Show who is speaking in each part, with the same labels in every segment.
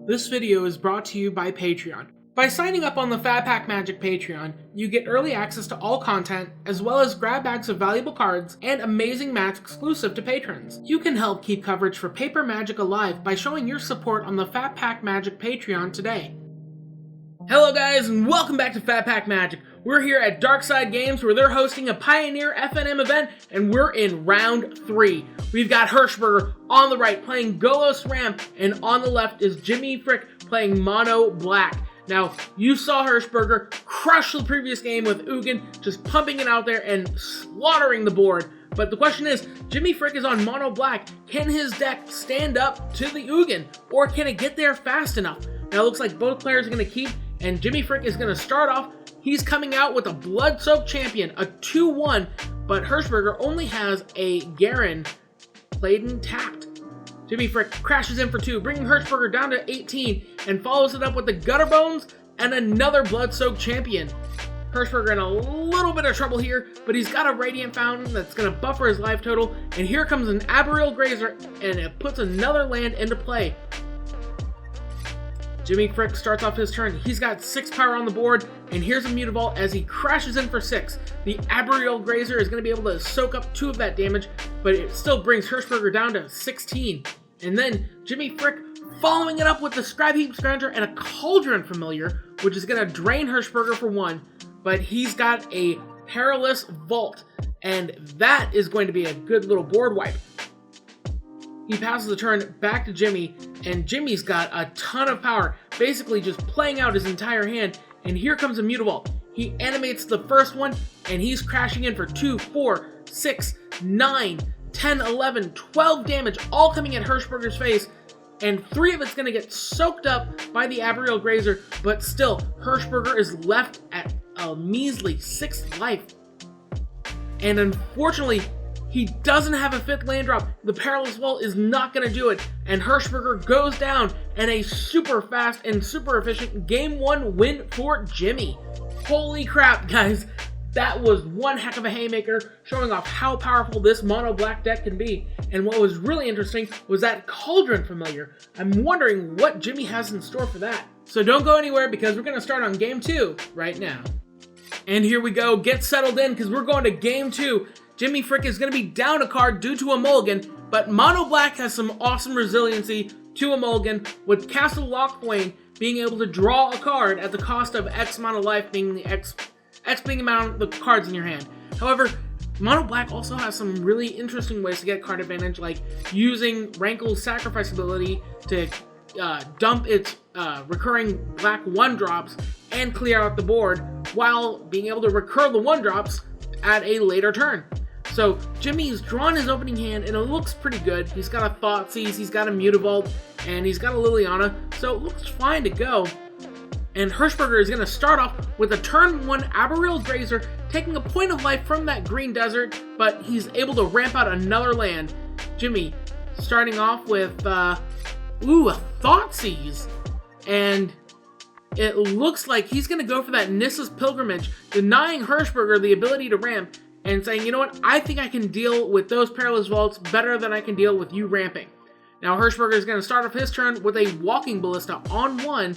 Speaker 1: This video is brought to you by Patreon. By signing up on the Phat Pack Magic Patreon, you get early access to all content, as well as grab bags of valuable cards and amazing mats exclusive to patrons. You can help keep coverage for Paper Magic alive by showing your support on the Phat Pack Magic Patreon today. Hello guys, and welcome back to Phat Pack Magic. We're here at Darkside Games, where they're hosting a Pioneer FNM event, and we're in round 3. We've got Hirschberger on the right playing Golos Ramp, and on the left is Jimmy Frick playing Mono Black. Now, you saw Hirschberger crush the previous game with Ugin, just pumping it out there and slaughtering the board. But the question is, Jimmy Frick is on Mono Black. Can his deck stand up to the Ugin, or can it get there fast enough? Now, it looks like both players are going to keep, and Jimmy Frick is going to start off. He's coming out with a Blood-Soaked Champion, a 2-1, but Hirschberger only has a Garen played and tapped. Jimmy Frick crashes in for 2, bringing Hirschberger down to 18, and follows it up with the Gutter Bones and another Blood-Soaked Champion. Hirschberger in a little bit of trouble here, but he's got a Radiant Fountain that's going to buffer his life total, and here comes an Arboreal Grazer, and it puts another land into play. Jimmy Frick starts off his turn. He's got 6 power on the board, and here's a Mutavault as he crashes in for 6. The Arboreal Grazer is going to be able to soak up 2 of that damage, but it still brings Hirschberger down to 16. And then Jimmy Frick following it up with the Scrap Heap Scrounger and a Cauldron Familiar, which is going to drain Hirschberger for 1, but he's got a Perilous Vault, and that is going to be a good little board wipe. He passes the turn back to Jimmy, and Jimmy's got a ton of power, basically just playing out his entire hand, and here comes a Mutavault. He animates the first one, and he's crashing in for 2, 4, 6, 9, 10, 11, 12 damage, all coming at Hirschberger's face, and 3 of it's going to get soaked up by the Arboreal Grazer, but still, Hirschberger is left at a measly 6th life. And unfortunately, he doesn't have a 5th land drop. The Perilous Vault is not going to do it, and Hirschberger goes down, and a super fast and super efficient Game 1 win for Jimmy. Holy crap, guys. That was one heck of a haymaker, showing off how powerful this Mono Black deck can be. And what was really interesting was that Cauldron Familiar. I'm wondering what Jimmy has in store for that. So don't go anywhere, because we're going to start on Game 2 right now. And here we go. Get settled in, because we're going to Game 2. Jimmy Frick is going to be down a card due to a mulligan, but Mono Black has some awesome resiliency to a mulligan, with Castle Lochthwain being able to draw a card at the cost of X amount of life, being the X being the amount of the cards in your hand. However, Mono Black also has some really interesting ways to get card advantage, like using Rankle's Sacrifice ability to dump its recurring black 1-drops and clear out the board, while being able to recur the 1-drops at a later turn. So Jimmy's drawn his opening hand, and it looks pretty good. He's got a Thoughtseize, he's got a Mutavault, and he's got a Liliana, so it looks fine to go. And Hirschberger is going to start off with a turn 1 Arboreal Grazer, taking a point of life from that green desert, but he's able to ramp out another land. Jimmy starting off with, a Thoughtseize, and it looks like he's going to go for that Nissa's Pilgrimage, denying Hirschberger the ability to ramp, and saying, you know what, I think I can deal with those Perilous Vaults better than I can deal with you ramping. Now Hirschberger is going to start off his turn with a Walking Ballista on 1,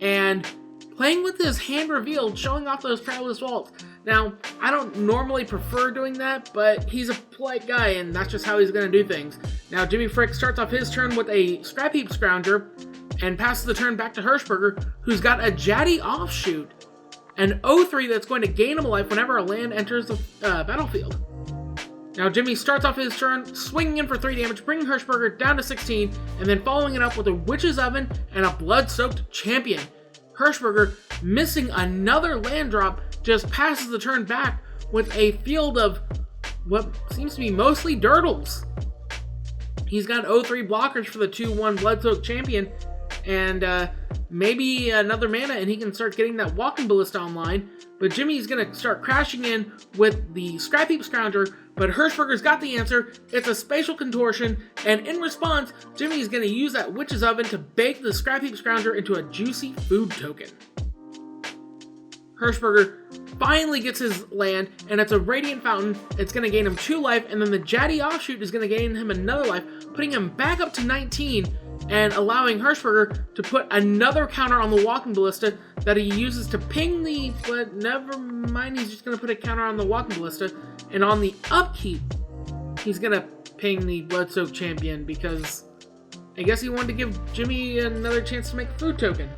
Speaker 1: and playing with his hand revealed, showing off those Perilous Vaults. Now, I don't normally prefer doing that, but he's a polite guy, and that's just how he's going to do things. Now Jimmy Frick starts off his turn with a Scrap Heap Scrounger, and passes the turn back to Hirschberger, who's got a Jaddy Offshoot, an 0-3 that's going to gain him a life whenever a land enters the battlefield. Now Jimmy starts off his turn, swinging in for 3 damage, bringing Hirschberger down to 16, and then following it up with a Witch's Oven and a Blood-Soaked Champion. Hirschberger, missing another land drop, just passes the turn back with a field of what seems to be mostly Dirtles. He's got 0-3 blockers for the 2-1 Blood-Soaked Champion, and maybe another mana and he can start getting that Walking Ballista online. But Jimmy's going to start crashing in with the Scrap Heap Scrounger, but Hirschberger's got the answer. It's a Spatial Contortion, and in response, Jimmy's going to use that Witch's Oven to bake the Scrap Heap Scrounger into a juicy food token. Hirschberger finally gets his land, and it's a Radiant Fountain. It's going to gain him 2 life, and then the Jaddy Offshoot is going to gain him another life, putting him back up to 19, and allowing Hirschberger to put another counter on the Walking Ballista that he uses to ping the... But never mind, he's just going to put a counter on the Walking Ballista, and on the upkeep, he's going to ping the Bloodsoaked Champion because I guess he wanted to give Jimmy another chance to make a food token.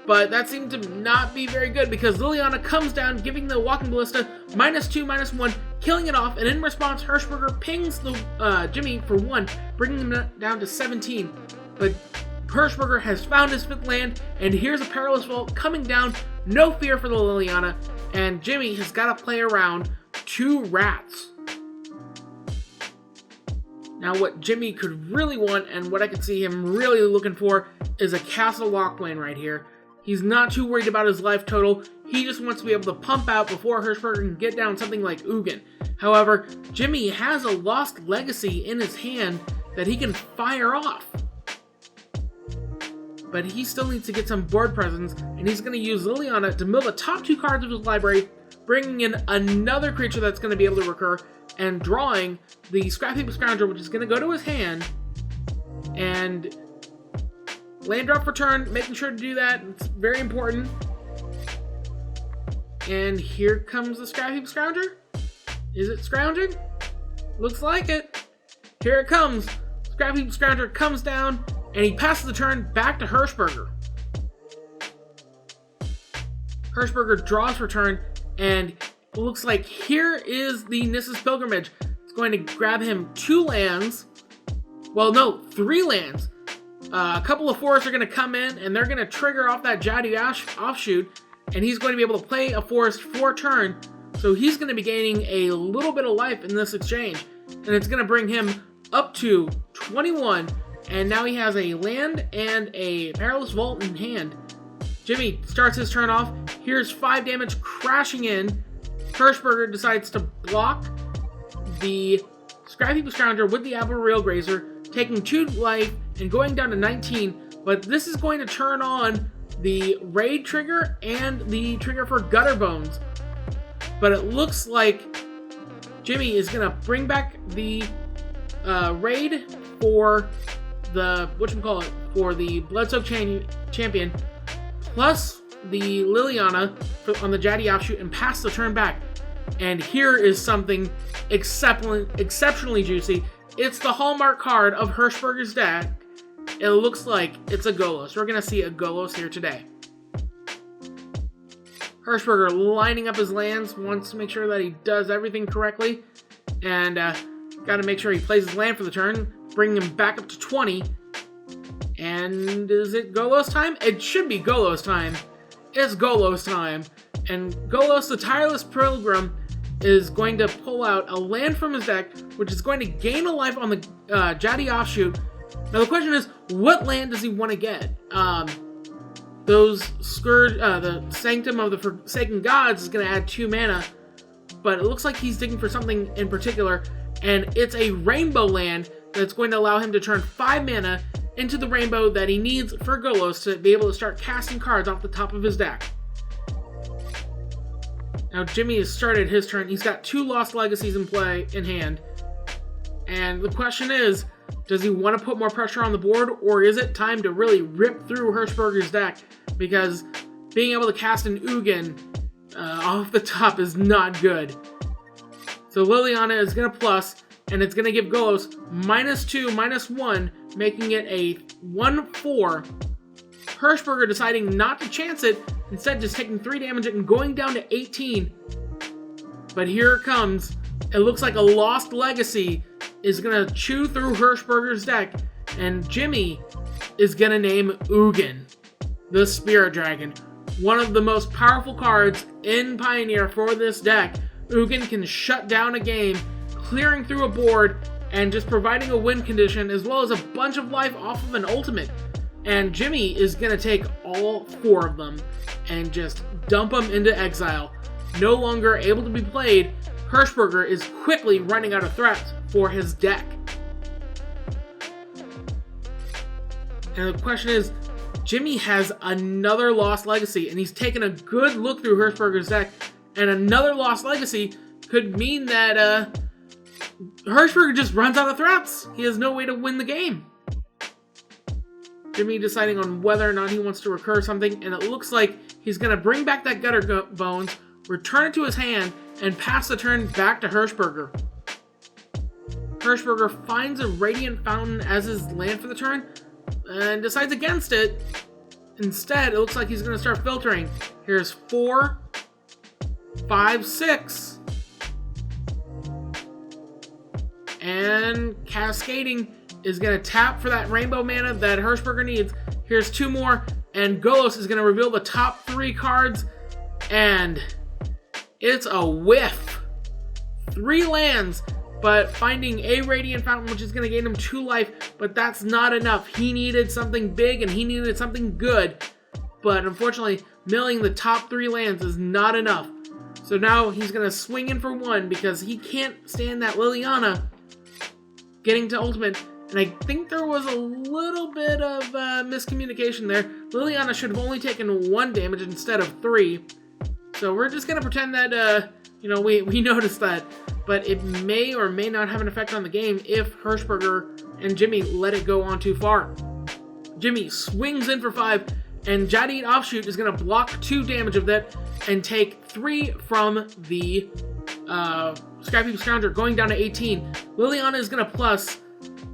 Speaker 1: But that seemed to not be very good because Liliana comes down, giving the Walking Ballista -2/-1, killing it off, and in response, Hirschberger pings the Jimmy for 1, bringing him down to 17. But Hirschberger has found his 5th land, and here's a Perilous Vault coming down, no fear for the Liliana, and Jimmy has got to play around 2 rats. Now what Jimmy could really want, and what I could see him really looking for, is a Castle Lock lane right here. He's not too worried about his life total. He just wants to be able to pump out before Hirschberger can get down something like Ugin. However, Jimmy has a Lost Legacy in his hand that he can fire off. But he still needs to get some board presence, and he's going to use Liliana to mill the top 2 cards of his library, bringing in another creature that's going to be able to recur, and drawing the Scrap Heap Scoundrel, which is going to go to his hand, and land drop for turn, making sure to do that. It's very important. And here comes the Scrap Heap Scrounger. Is it scrounging? Looks like it. Here it comes. Scrap Heap Scrounger comes down, and he passes the turn back to Hirschberger. Hirschberger draws for turn, and it looks like here is the Nissa's Pilgrimage. It's going to grab him 2 lands. Well, no, 3 lands. A couple of forests are going to come in, and they're going to trigger off that Jadu offshoot, and he's going to be able to play a forest for turn, so he's going to be gaining a little bit of life in this exchange, and it's going to bring him up to 21, and now he has a land and a Perilous Vault in hand. Jimmy starts his turn off. Here's 5 damage crashing in. Hirschberger decides to block the Scrap Heap Scrounger with the Arboreal Grazer, taking 2 life and going down to 19, but this is going to turn on the raid trigger and the trigger for Gutter Bones. But it looks like Jimmy is going to bring back the raid for the, for the Bloodsoaked Champion, plus the Liliana on the Jaddy offshoot, and pass the turn back. And here is something exceptionally juicy. It's the hallmark card of Hirschberger's deck. It looks like it's a Golos. We're going to see a Golos here today. Hirschberger lining up his lands, wants to make sure that he does everything correctly, and got to make sure he plays his land for the turn, bringing him back up to 20. And is it Golos time? It should be Golos time. It's Golos time. And Golos, the Tireless Pilgrim, is going to pull out a land from his deck, which is going to gain a life on the Jaddy offshoot. Now the question is, what land does he want to get? The Sanctum of the Forsaken Gods is going to add 2 mana, but it looks like he's digging for something in particular, and it's a rainbow land that's going to allow him to turn 5 mana into the rainbow that he needs for Golos to be able to start casting cards off the top of his deck. Now Jimmy has started his turn. He's got 2 Lost Legacies in hand, and the question is, does he want to put more pressure on the board, or is it time to really rip through Hirschberger's deck? Because being able to cast an Ugin off the top is not good. So Liliana is going to plus, and it's going to give Golos -2/-1, making it a 1/4. Hirschberger deciding not to chance it, instead just taking 3 damage and going down to 18. But here it comes. It looks like a Lost Legacy is going to chew through Hirschberger's deck, and Jimmy is going to name Ugin, the Spirit Dragon. One of the most powerful cards in Pioneer for this deck. Ugin can shut down a game, clearing through a board, and just providing a win condition, as well as a bunch of life off of an ultimate. And Jimmy is going to take all 4 of them and just dump them into exile. No longer able to be played, Hirschberger is quickly running out of threats for his deck. And the question is, Jimmy has another Lost Legacy, and he's taken a good look through Hirschberger's deck, and another Lost Legacy could mean that Hirschberger just runs out of threats. He has no way to win the game. Jimmy deciding on whether or not he wants to recur something, and it looks like he's going to bring back that Gutter Bones, return it to his hand, and pass the turn back to Hirschberger. Hirschberger finds a Radiant Fountain as his land for the turn, and decides against it. Instead, it looks like he's going to start filtering. Here's 4, 5, 6. And Cascading is going to tap for that rainbow mana that Hirschberger needs. Here's 2 more, and Golos is going to reveal the top 3 cards, and it's a whiff. 3 lands, but finding a Radiant Fountain, which is going to gain him 2 life, but that's not enough. He needed something big, and he needed something good, but unfortunately, milling the top 3 lands is not enough. So now he's going to swing in for 1 because he can't stand that Liliana getting to ultimate. And I think there was a little bit of miscommunication there. Liliana should have only taken 1 damage instead of 3. So we're just going to pretend that, we noticed that. But it may or may not have an effect on the game if Hirschberger and Jimmy let it go on too far. Jimmy swings in for 5, and Jadid Offshoot is going to block 2 damage of that and take 3 from the Scrappy Scrounger, going down to 18. Liliana is going to plus,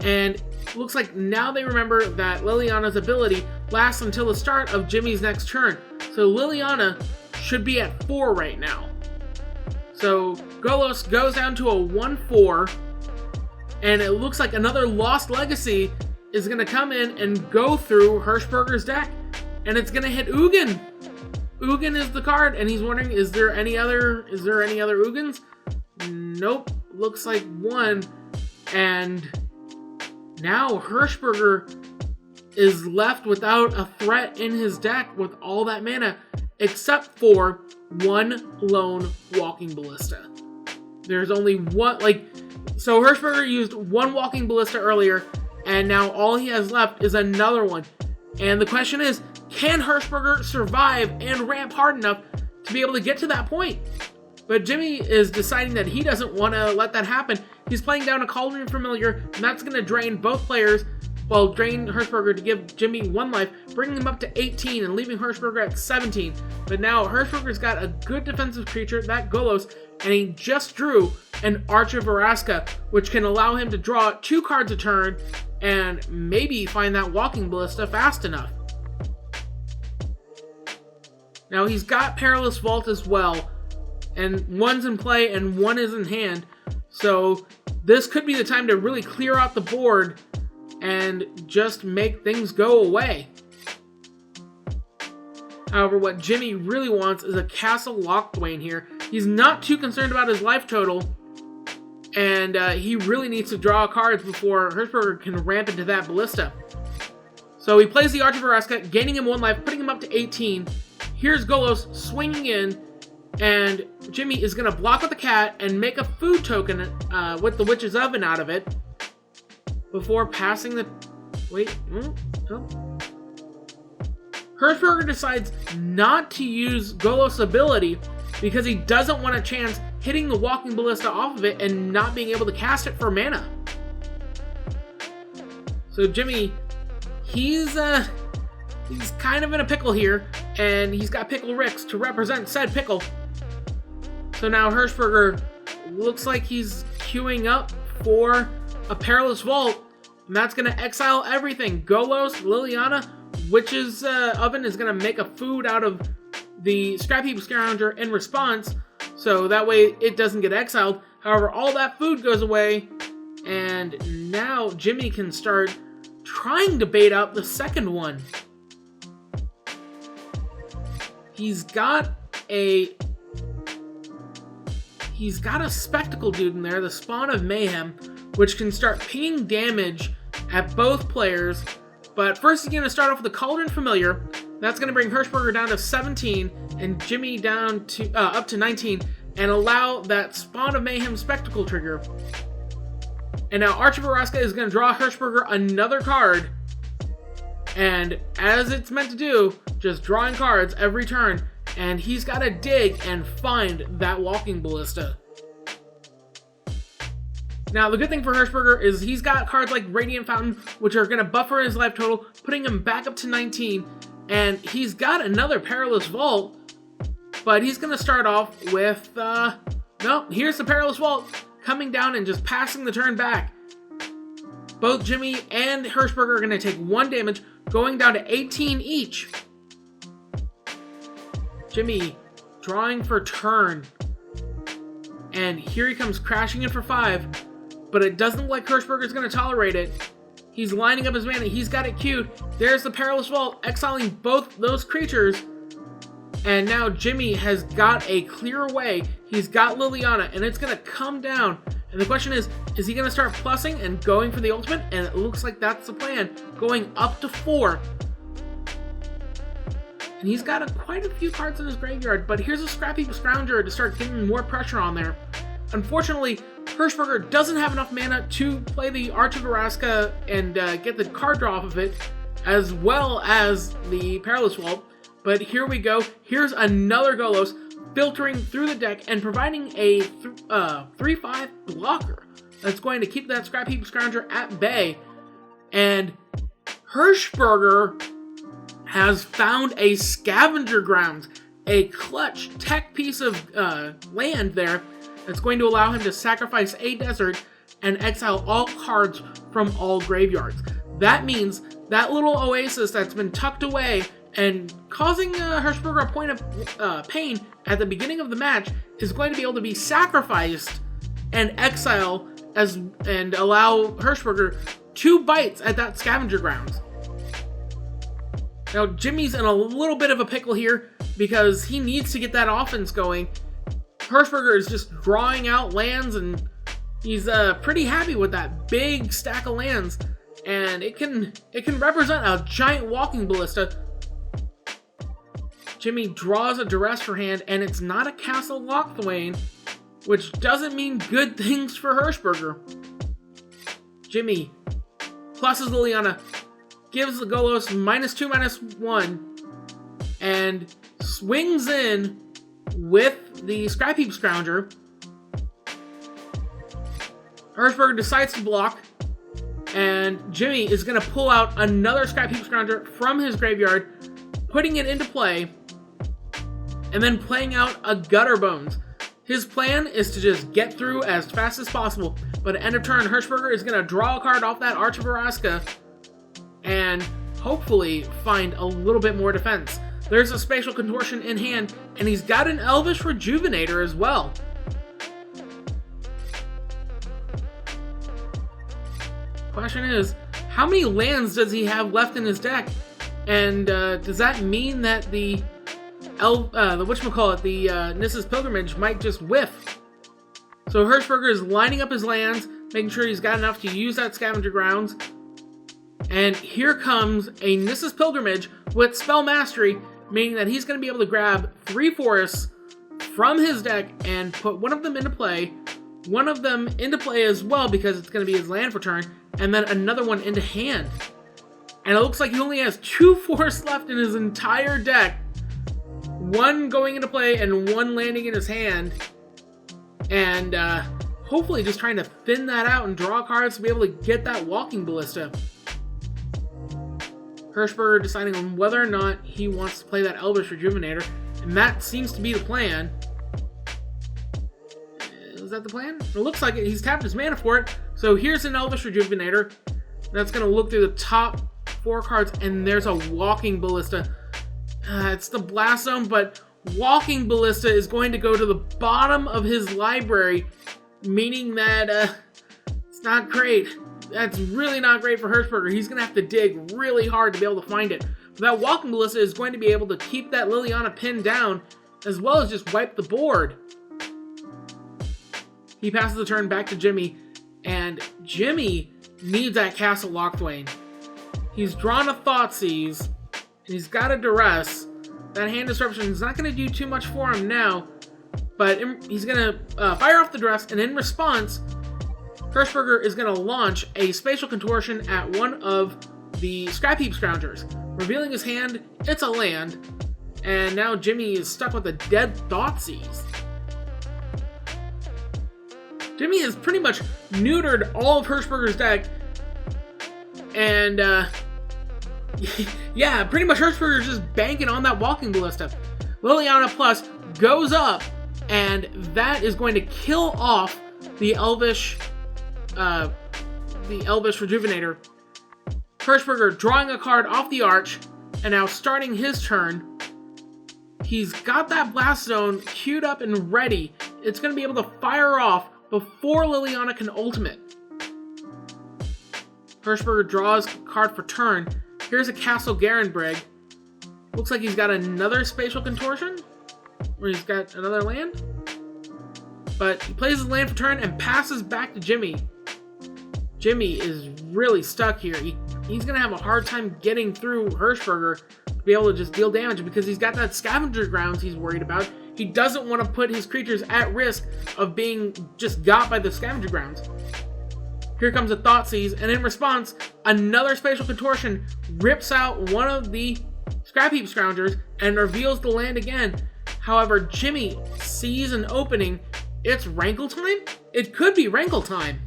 Speaker 1: and looks like now they remember that Liliana's ability lasts until the start of Jimmy's next turn. So Liliana should be at 4 right now. So Golos goes down to a 1-4, and it looks like another Lost Legacy is going to come in and go through Hirschberger's deck, and it's going to hit Ugin. Ugin is the card, and he's wondering, is there any other Ugins? Nope, looks like 1, and now Hirschberger is left without a threat in his deck with all that mana, except for 1 lone Walking Ballista. There's only 1, so Hirschberger used 1 Walking Ballista earlier, and now all he has left is another one. And the question is, can Hirschberger survive and ramp hard enough to be able to get to that point? But Jimmy is deciding that he doesn't want to let that happen. He's playing down a Cauldron Familiar, and that's going to drain both players, drain Hirschberger to give Jimmy 1 life, bringing him up to 18 and leaving Hirschberger at 17. But now Hirschberger's got a good defensive creature, that Golos, and he just drew an Arch of Vraska, which can allow him to draw 2 cards a turn and maybe find that Walking Ballista fast enough. Now he's got Perilous Vault as well, and 1's in play and 1 is in hand, so this could be the time to really clear out the board and just make things go away. However, what Jimmy really wants is a Castle Locthwain here. He's not too concerned about his life total, and he really needs to draw cards before Hirschberger can ramp into that Ballista. So he plays the Arch of Vraska, gaining him 1 life, putting him up to 18. Here's Golos swinging in, and Jimmy is going to block with the cat and make a food token with the Witch's Oven out of it before passing the... Hirschberger decides not to use Golos' ability because he doesn't want a chance hitting the Walking Ballista off of it and not being able to cast it for mana. So Jimmy, he's kind of in a pickle here, and he's got Pickle Ricks to represent said pickle. So now Hirschberger looks like he's queuing up for a Perilous Vault, and that's going to exile everything. Golos, Liliana, Witch's Oven is going to make a food out of the Scrappy Scrounger in response, so that way it doesn't get exiled. However, all that food goes away, and now Jimmy can start trying to bait out the second one. He's got a Spectacle Dude in there, the Spawn of Mayhem, which can start pinging damage at both players. But first he's going to start off with the Cauldron Familiar. That's going to bring Hirschberger down to 17 and Jimmy down to up to 19 and allow that Spawn of Mayhem Spectacle trigger. And now Arch of Vraska is going to draw Hirschberger another card. And as it's meant to do, just drawing cards every turn. And he's got to dig and find that Walking Ballista. Now, the good thing for Hirschberger is he's got cards like Radiant Fountain, which are going to buffer his life total, putting him back up to 19. And he's got another Perilous Vault, but he's going to start off with, no, here's the Perilous Vault, coming down and just passing the turn back. Both Jimmy and Hirschberger are going to take 1 damage, going down to 18 each. Jimmy drawing for turn. And here he comes crashing in for 5. But it doesn't look like Hirschberger's going to tolerate it. He's lining up his mana. He's got it queued. There's the Perilous Vault, exiling both those creatures. And now Jimmy has got a clear away. He's got Liliana, and it's going to come down. And the question is he going to start plussing and going for the ultimate? And it looks like that's the plan, going up to 4. And he's got quite a few cards in his graveyard, but here's a Scrappy Scrounger to start getting more pressure on there. Unfortunately, Hirschberger doesn't have enough mana to play the Arch of Araska and get the card draw off of it, as well as the Perilous Vault. But here we go. Here's another Golos filtering through the deck and providing a 3/5 blocker that's going to keep that Scrap Heap Scrounger at bay. And Hirschberger has found a Scavenger Grounds, a clutch tech piece of land there that's going to allow him to sacrifice a desert and exile all cards from all graveyards. That means that little oasis that's been tucked away and causing Hirschberger a point of pain at the beginning of the match is going to be able to be sacrificed and exile and allow Hirschberger 2 bites at that Scavenger Grounds. Now, Jimmy's in a little bit of a pickle here because he needs to get that offense going. Hirschberger is just drawing out lands, and he's pretty happy with that big stack of lands. And it can represent a giant walking ballista. Jimmy draws a Duress for hand, and it's not a Castle Lochthwain, which doesn't mean good things for Hirschberger. Jimmy pluses Liliana, gives the Golos -2/-1, and swings in with the Scrap Heap Scrounger. Hirschberger decides to block, and Jimmy is going to pull out another Scrap Heap Scrounger from his graveyard, putting it into play, and then playing out a Gutter Bones. His plan is to just get through as fast as possible, but at end of turn, Hirschberger is going to draw a card off that Arch of Araska and hopefully find a little bit more defense. There's a Spatial Contortion in hand, and he's got an Elvish Rejuvenator as well. Question is, how many lands does he have left in his deck? And does that mean that the Nissa's Pilgrimage might just whiff? So Hirschberger is lining up his lands, making sure he's got enough to use that Scavenger Grounds. And here comes a Nissa's Pilgrimage with Spell Mastery, meaning that he's going to be able to grab 3 forests from his deck and put one of them into play, one of them into play as well because it's going to be his land for turn, and then another one into hand. And it looks like he only has 2 forests left in his entire deck, one going into play and one landing in his hand, and hopefully just trying to thin that out and draw cards to be able to get that Walking Ballista. Hirschberger deciding on whether or not he wants to play that Elvish Rejuvenator, and that seems to be the plan. Is that the plan? It looks like it. He's tapped his mana for it, so here's an Elvish Rejuvenator. That's going to look through the top 4 cards, and there's a Walking Ballista. It's the Blast Zone, but Walking Ballista is going to go to the bottom of his library, meaning that it's not great. That's really not great for Hirschberger. He's going to have to dig really hard to be able to find it. But that Walking Ballista is going to be able to keep that Liliana pinned down, as well as just wipe the board. He passes the turn back to Jimmy, and Jimmy needs that Castle Lochthwain. He's drawn a Thoughtseize, and he's got a Duress. That Hand Disruption is not going to do too much for him now, but he's going to fire off the Duress, and in response, Hirschberger is going to launch a Spatial Contortion at one of the Scrap Heap Scroungers. Revealing his hand, it's a land, and now Jimmy is stuck with a dead Thoughtseize. Jimmy has pretty much neutered all of Hirschberger's deck. And, yeah, pretty much Hirschberger's just banking on that Walking Ballista. Liliana Plus goes up, and that is going to kill off the Elvish Rejuvenator. Hirschberger drawing a card off the Arch, and now starting his turn. He's got that Blast Zone queued up and ready. It's going to be able to fire off before Liliana can ultimate. Hirschberger draws a card for turn. Here's a Castle Garenbrig. Looks like he's got another Spatial Contortion, or he's got another land. But he plays his land for turn and passes back to Jimmy. Jimmy is really stuck here. He's going to have a hard time getting through Hirschberger to be able to just deal damage because he's got that Scavenger Grounds he's worried about. He doesn't want to put his creatures at risk of being just got by the Scavenger Grounds. Here comes a Thoughtseize, and in response, another Spatial Contortion rips out one of the Scrap Heap Scroungers and reveals the land again. However, Jimmy sees an opening. It's Rankle time? It could be Rankle time.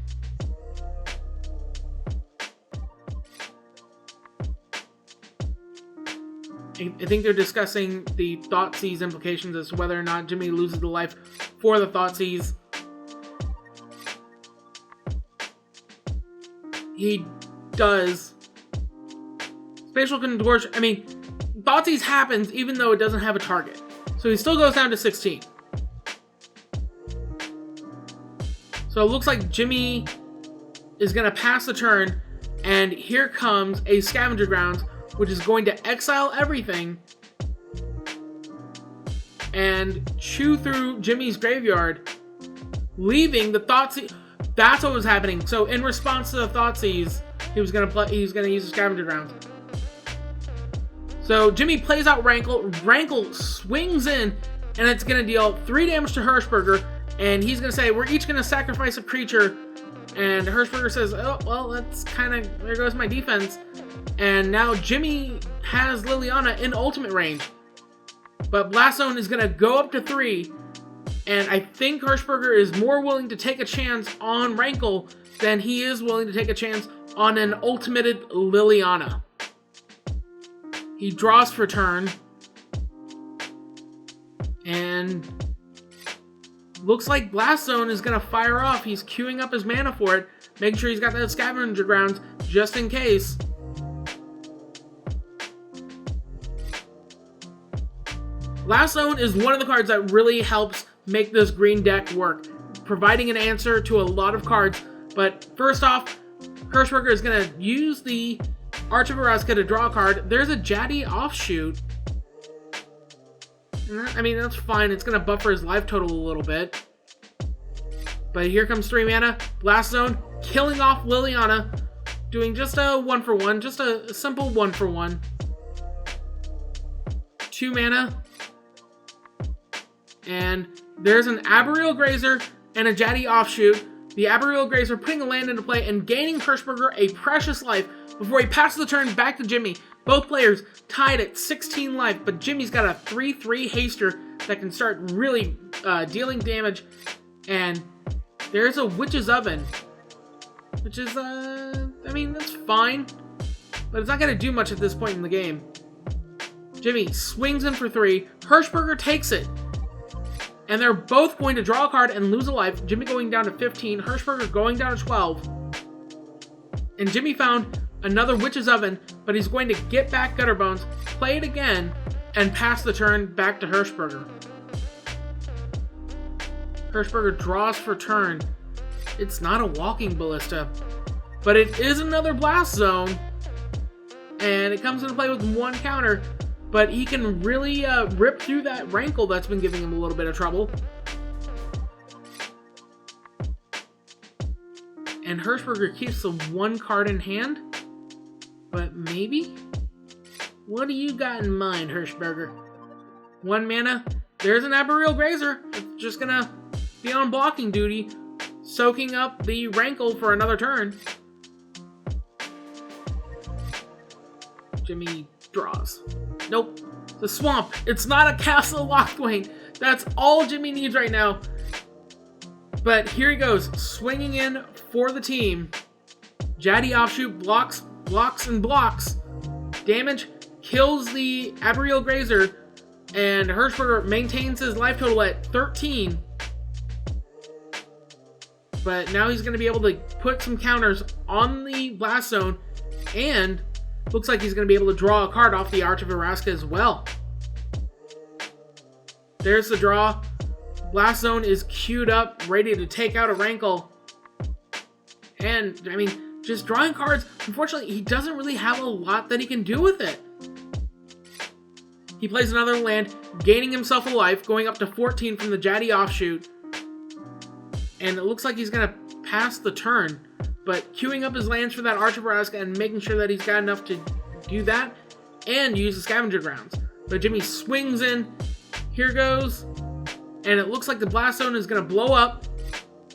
Speaker 1: I think they're discussing the Thoughtseize implications as to whether or not Jimmy loses the life for the Thoughtseize. He does. Spatial Contortion, Thoughtseize happens even though it doesn't have a target. So he still goes down to 16. So it looks like Jimmy is going to pass the turn, and here comes a Scavenger Grounds, which is going to exile everything and chew through Jimmy's graveyard, leaving the Thoughtseize. That's what was happening. So in response to the Thoughtseize, he was gonna use the Scavenger Grounds. So Jimmy plays out Rankle. Rankle swings in, and it's gonna deal 3 damage to Hirschberger. And he's gonna say, "We're each gonna sacrifice a creature." And Hirschberger says, "Oh well, that's kind of there goes my defense." And now Jimmy has Liliana in ultimate range, but Blast Zone is gonna go up to 3. And I think Hirschberger is more willing to take a chance on Rankle than he is willing to take a chance on an ultimated Liliana. He draws for turn. And looks like Blast Zone is going to fire off. He's queuing up his mana for it, making sure he's got that Scavenger Grounds just in case. Blast Zone is one of the cards that really helps make this green deck work, providing an answer to a lot of cards. But first off, Hirschberger is going to use the Arch of Araska to draw a card. There's a Jaddy Offshoot. That's fine. It's going to buffer his life total a little bit. But here comes 3 mana. Blast Zone, killing off Liliana. Doing just a 1-for-1. Just a simple 1-for-1. 2 mana. And there's an Arboreal Grazer and a Jaddy Offshoot. The Arboreal Grazer putting a land into play and gaining Hirschberger a precious life before he passes the turn back to Jimmy. Both players tied at 16 life, but Jimmy's got a 3/3 haster that can start really dealing damage. And there's a Witch's Oven, which is, that's fine, but it's not going to do much at this point in the game. Jimmy swings in for 3. Hirschberger takes it. And they're both going to draw a card and lose a life. Jimmy going down to 15, Hirschberger going down to 12. And Jimmy found another Witch's Oven, but he's going to get back Gutterbones, play it again, and pass the turn back to Hirschberger. Hirschberger draws for turn. It's not a Walking Ballista, but it is another Blast Zone. And it comes into play with 1 counter. But he can really rip through that Rankle that's been giving him a little bit of trouble. And Hirschberger keeps the 1 card in hand. But maybe? What do you got in mind, Hirschberger? 1 mana. There's an Arboreal Grazer. It's just going to be on blocking duty, soaking up the Rankle for another turn. Jimmy draws. Nope. The Swamp. It's not a Castle Locthwain. That's all Jimmy needs right now. But here he goes, swinging in for the team. Jaddy Offshoot blocks, and blocks. Damage, kills the Arboreal Grazer, and Hirschberger maintains his life total at 13. But now he's going to be able to put some counters on the Blast Zone, and looks like he's going to be able to draw a card off the Arch of Araska as well. There's the draw. Blast Zone is queued up, ready to take out a Rankle. And, I mean, just drawing cards, unfortunately, he doesn't really have a lot that he can do with it. He plays another land, gaining himself a life, going up to 14 from the Jaddy Offshoot. And it looks like he's going to pass the turn, but queuing up his lands for that Arch of Araska and making sure that he's got enough to do that and use the Scavenger Grounds. But Jimmy swings in. Here goes. And it looks like the Blast Zone is going to blow up.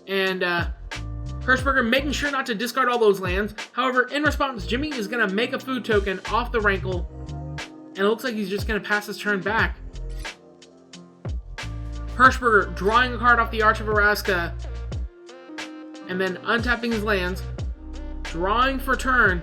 Speaker 1: And Hirschberger making sure not to discard all those lands. However, in response, Jimmy is going to make a food token off the Rankle. And it looks like he's just going to pass his turn back. Hirschberger drawing a card off the Arch of Araska. And then untapping his lands. Drawing for turn.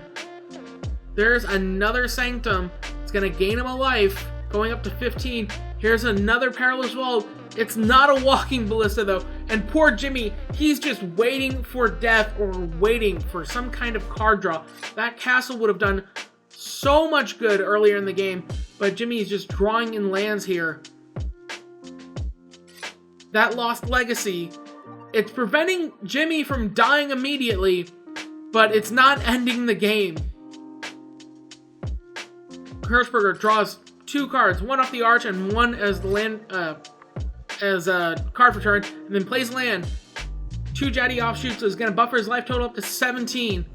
Speaker 1: There's another Sanctum. It's going to gain him a life. Going up to 15. Here's another Perilous Vault. It's not a Walking Ballista though. And poor Jimmy, he's just waiting for death or waiting for some kind of card draw. That castle would have done so much good earlier in the game. But Jimmy is just drawing in lands here. That Lost Legacy, it's preventing Jimmy from dying immediately, but it's not ending the game. Hirschberger draws 2 cards, one off the Arch and one as the land, as a card for turn, and then plays land. 2 Jaddy Offshoots is going to buffer his life total up to 17.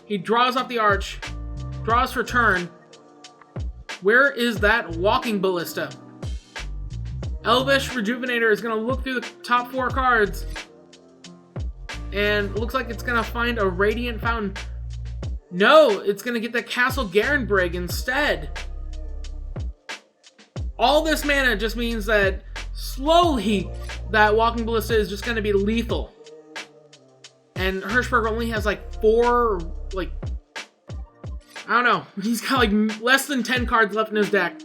Speaker 1: He draws off the Arch, draws for turn. Where is that Walking Ballista? Elvish Rejuvenator is going to look through the top 4 cards. And it looks like it's going to find a Radiant Fountain. No, it's going to get the Castle Garenbrig instead. All this mana just means that slowly that Walking Ballista is just going to be lethal. And Hirschberger only has like 4, I don't know. He's got like less than 10 cards left in his deck.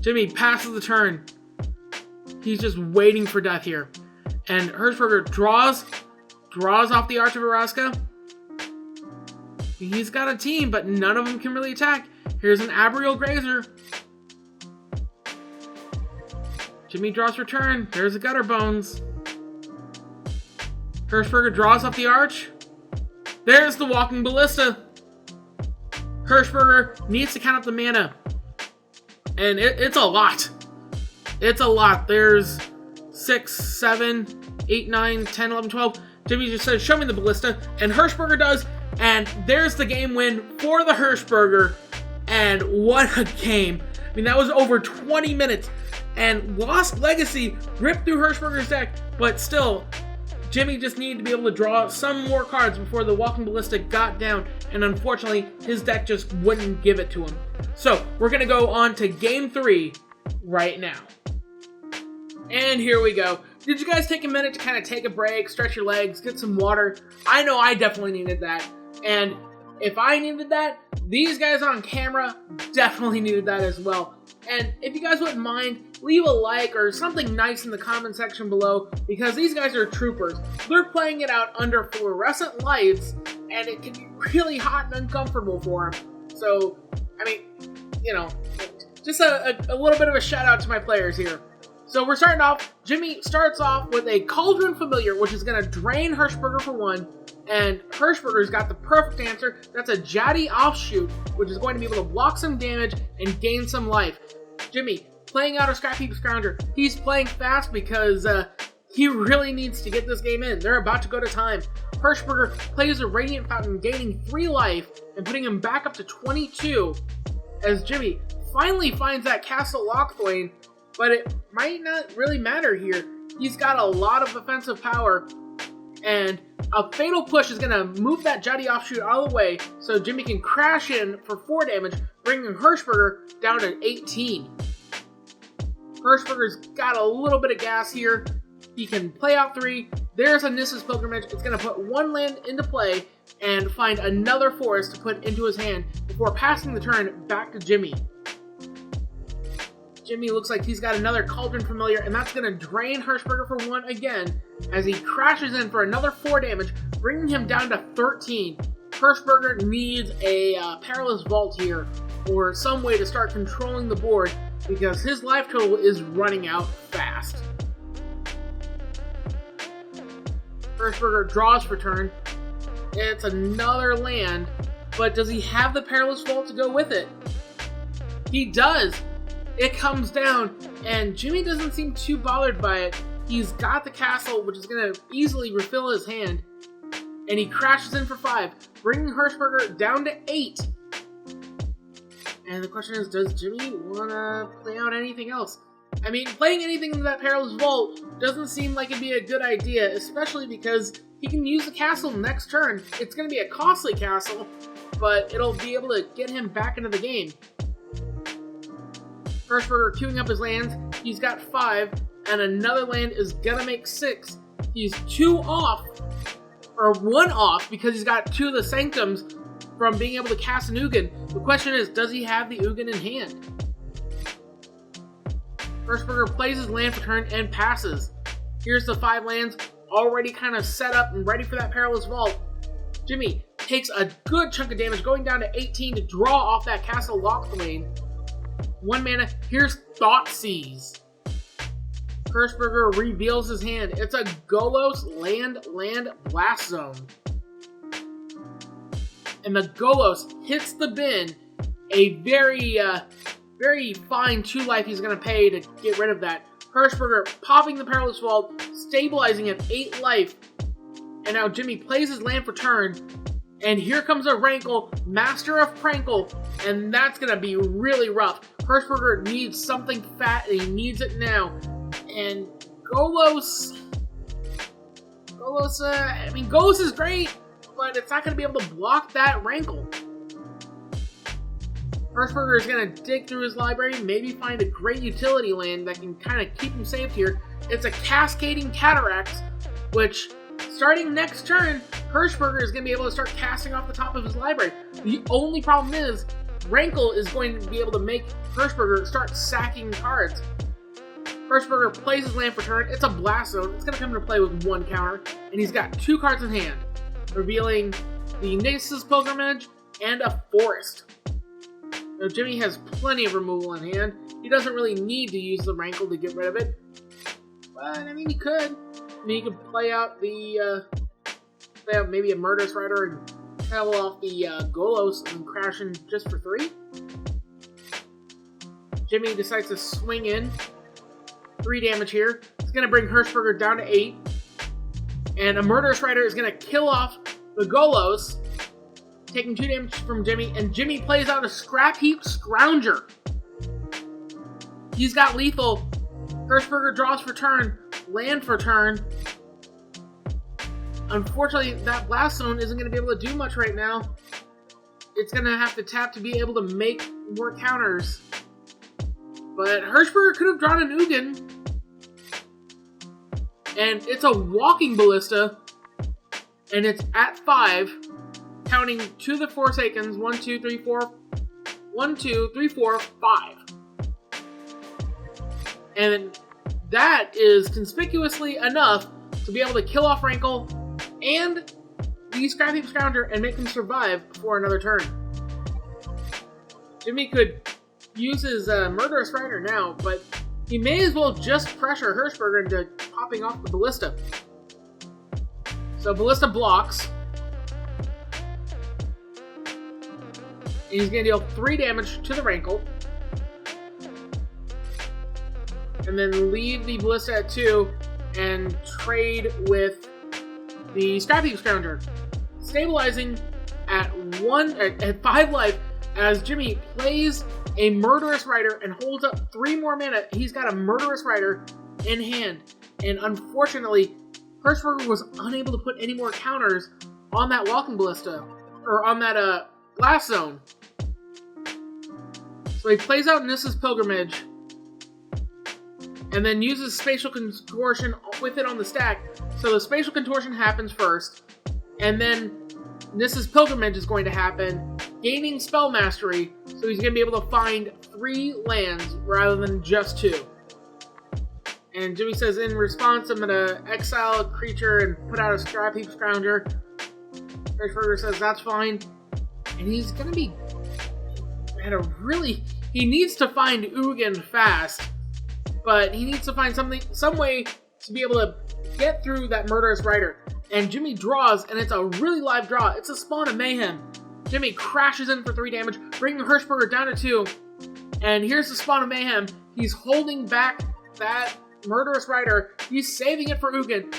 Speaker 1: Jimmy passes the turn. He's just waiting for death here. And Hirschberger draws off the Arch of Araska. He's got a team, but none of them can really attack. Here's an Arboreal Grazer. Jimmy draws for turn. There's a Gutter Bones. Hirschberger draws off the Arch. There's the Walking Ballista. Hirschberger needs to count up the mana. And it's a lot. It's a lot. There's 6, 7, 8, 9, 10, 11, 12. Jimmy just says, show me the Ballista. And Hirschberger does. And there's the game win for the Hirschberger. And what a game. I mean, that was over 20 minutes. And Lost Legacy ripped through Hirschberger's deck. But still, Jimmy just needed to be able to draw some more cards before the Walking Ballista got down. And unfortunately, his deck just wouldn't give it to him. So, we're going to go on to Game 3 right now. And here we go. Did you guys take a minute to kind of take a break, stretch your legs, get some water? I know I definitely needed that. And if I needed that, these guys on camera definitely needed that as well. And if you guys wouldn't mind, leave a like or something nice in the comment section below, because these guys are troopers. They're playing it out under fluorescent lights, and it can be really hot and uncomfortable for them. So, I mean, you know, just a little bit of a shout out to my players here. So we're starting off, Jimmy starts off with a Cauldron Familiar, which is going to drain Hirschberger for 1. And Hirschberger's got the perfect answer. That's a Jaddy Offshoot, which is going to be able to block some damage and gain some life. Jimmy, playing out a Scrap Heap Scrounger. He's playing fast because he really needs to get this game in. They're about to go to time. Hirschberger plays a Radiant Fountain, gaining 3 life and putting him back up to 22. As Jimmy finally finds that Castle Lochthwain, but it might not really matter here. He's got a lot of offensive power, and a Fatal Push is going to move that Jaddy Offshoot out of the way so Jimmy can crash in for 4 damage, bringing Hirschberger down to 18. Hirschberger's got a little bit of gas here, He can play out 3. There's a Nissa's Pilgrimage. It's going to put 1 land into play and find another forest to put into his hand before passing the turn back to Jimmy. Jimmy looks like he's got another Cauldron Familiar, and that's going to drain Hirschberger for 1 again as he crashes in for another 4 damage, bringing him down to 13. Hirschberger needs a Perilous Vault here, or some way to start controlling the board, because his life total is running out fast. Hirschberger draws for turn. It's another land, but does he have the Perilous Vault to go with it? He does! It comes down, and Jimmy doesn't seem too bothered by it. He's got the castle, which is going to easily refill his hand, and he crashes in for 5, bringing Hirschberger down to 8. And the question is, does Jimmy want to play out anything else? I mean, playing anything in that Perilous Vault doesn't seem like it'd be a good idea, especially because he can use the castle next turn. It's going to be a costly castle, but it'll be able to get him back into the game. Hirschberger queuing up his lands. He's got 5, and another land is going to make 6. He's 2 off, or 1 off, because he's got 2 of the Sanctums from being able to cast an Ugin. The question is, does he have the Ugin in hand? Hirschberger plays his land for turn and passes. Here's the 5 lands, already kind of set up and ready for that Perilous Vault. Jimmy takes a good chunk of damage, going down to 18 to draw off that Castle Locthwain. 1 mana, here's Thoughtseize. Hirschberger reveals his hand. It's a Golos land Blast Zone. And the Golos hits the bin. A very fine 2 life he's going to pay to get rid of that. Hirschberger popping the Perilous Vault, stabilizing at 8 life. And now Jimmy plays his land for turn. And here comes a Rankle, Master of Prankle. And that's going to be really rough. Hirschberger needs something fat, and he needs it now. And Golos is great, but it's not going to be able to block that Rankle. Hirschberger is going to dig through his library, maybe find a great utility land that can kind of keep him safe here. It's a Cascading Cataracts, which, starting next turn, Hirschberger is going to be able to start casting off the top of his library. The only problem is, Rankle is going to be able to make Hirschberger start sacking cards. Hirschberger plays his land for turn. It's a Blast Zone. It's going to come into play with 1 counter, and he's got 2 cards in hand, revealing the Nissa's Pilgrimage and a Forest. Now, Jimmy has plenty of removal in hand. He doesn't really need to use the Rankle to get rid of it, but I mean, he could. I mean, he could play out maybe a Murderous Rider and tell off the Golos and crash in just for 3. Jimmy decides to swing in. 3 damage here. It's going to bring Hirschberger down to 8. And a Murderous Rider is going to kill off the Golos, taking 2 damage from Jimmy. And Jimmy plays out a Scrap Heap Scrounger. He's got lethal. Hirschberger draws for turn. Land for turn. Unfortunately, that Blast Zone isn't going to be able to do much right now. It's going to have to tap to be able to make more counters. But Hirschberger could have drawn an Ugin. And it's a Walking Ballista. And it's at 5. Counting to the Forsakens. 1, 2, 3, 4. 1, 2, 3, 4, 5. And that is conspicuously enough to be able to kill off Rankle and the Scrap Heap Scrounger and make him survive for another turn. Jimmy could use his Murderous Rider now, but he may as well just pressure Hirschberger into popping off the Ballista. So Ballista blocks. And he's going to deal 3 damage to the Rankle. And then leave the Ballista at 2 and trade with the Scrap Heap Scrounger. Stabilizing at 5 life as Jimmy plays a Murderous Rider and holds up 3 more mana. He's got a Murderous Rider in hand. And unfortunately, Hirschberger was unable to put any more counters on that Walking Ballista, or on that Blast Zone. So he plays out Nissa's Pilgrimage. and then uses Spatial Contortion with it on the stack. So the Spatial Contortion happens first, and then Nissa's Pilgrimage is going to happen, gaining Spell Mastery, so he's going to be able to find 3 lands rather than just 2. And Jimmy says, in response, I'm going to exile a creature and put out a Scrap Heap Scrounger. Kristoffer says, that's fine. And he's going to be at a really... He needs to find Ugin fast, but he needs to find some way to be able to get through that Murderous Rider. And Jimmy draws, and it's a really live draw. It's a Spawn of Mayhem. Jimmy crashes in for 3 damage, bringing Hirschberger down to 2. And here's the Spawn of Mayhem. He's holding back that Murderous Rider. He's saving it for Ugin.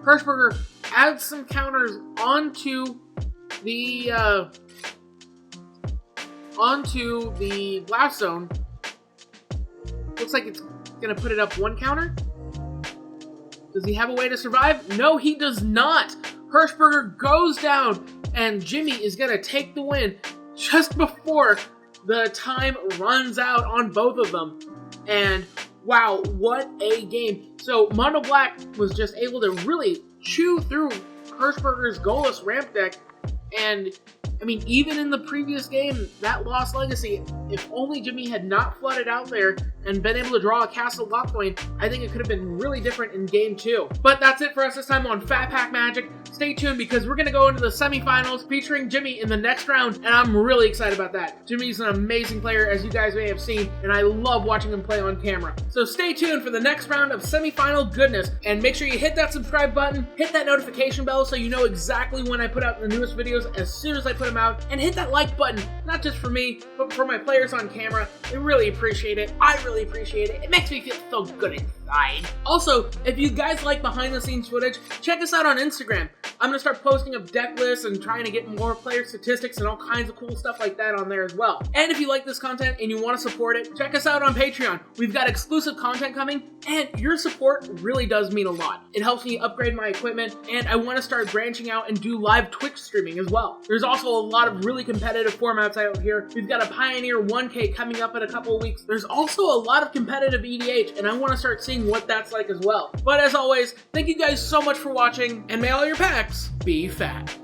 Speaker 1: Hirschberger adds some counters onto the Blast Zone. Looks like it's going to put it up 1 counter. Does he have a way to survive? No, he does not. Hirschberger goes down, and Jimmy is going to take the win just before the time runs out on both of them. And wow, what a game. So Mono Black was just able to really chew through Hirschberger's Golos Ramp deck, and I mean, even in the previous game, that Lost Legacy, if only Jimmy had not flooded out there and been able to draw a Castle Lockcoin, I think it could have been really different in Game 2. But that's it for us this time on Phat Pack Magic. Stay tuned because we're going to go into the semifinals featuring Jimmy in the next round, and I'm really excited about that. Jimmy's an amazing player, as you guys may have seen, and I love watching him play on camera. So stay tuned for the next round of semifinal goodness, and make sure you hit that subscribe button, hit that notification bell so you know exactly when I put out the newest videos as soon as I put them out, and hit that like button, not just for me, but for my players on camera. I really appreciate it. I really appreciate it. It makes me feel so good inside. Also, if you guys like behind the scenes footage, check us out on Instagram. I'm going to start posting up deck lists and trying to get more player statistics and all kinds of cool stuff like that on there as well. And if you like this content and you want to support it, check us out on Patreon. We've got exclusive content coming, and your support really does mean a lot. It helps me upgrade my equipment, and I want to start branching out and do live Twitch streaming as well. There's also a lot of really competitive formats out here. We've got a Pioneer 1K coming up in a couple of weeks. There's also a lot of competitive EDH, and I want to start seeing what that's like as well. But as always, thank you guys so much for watching, and may all your packs be fat.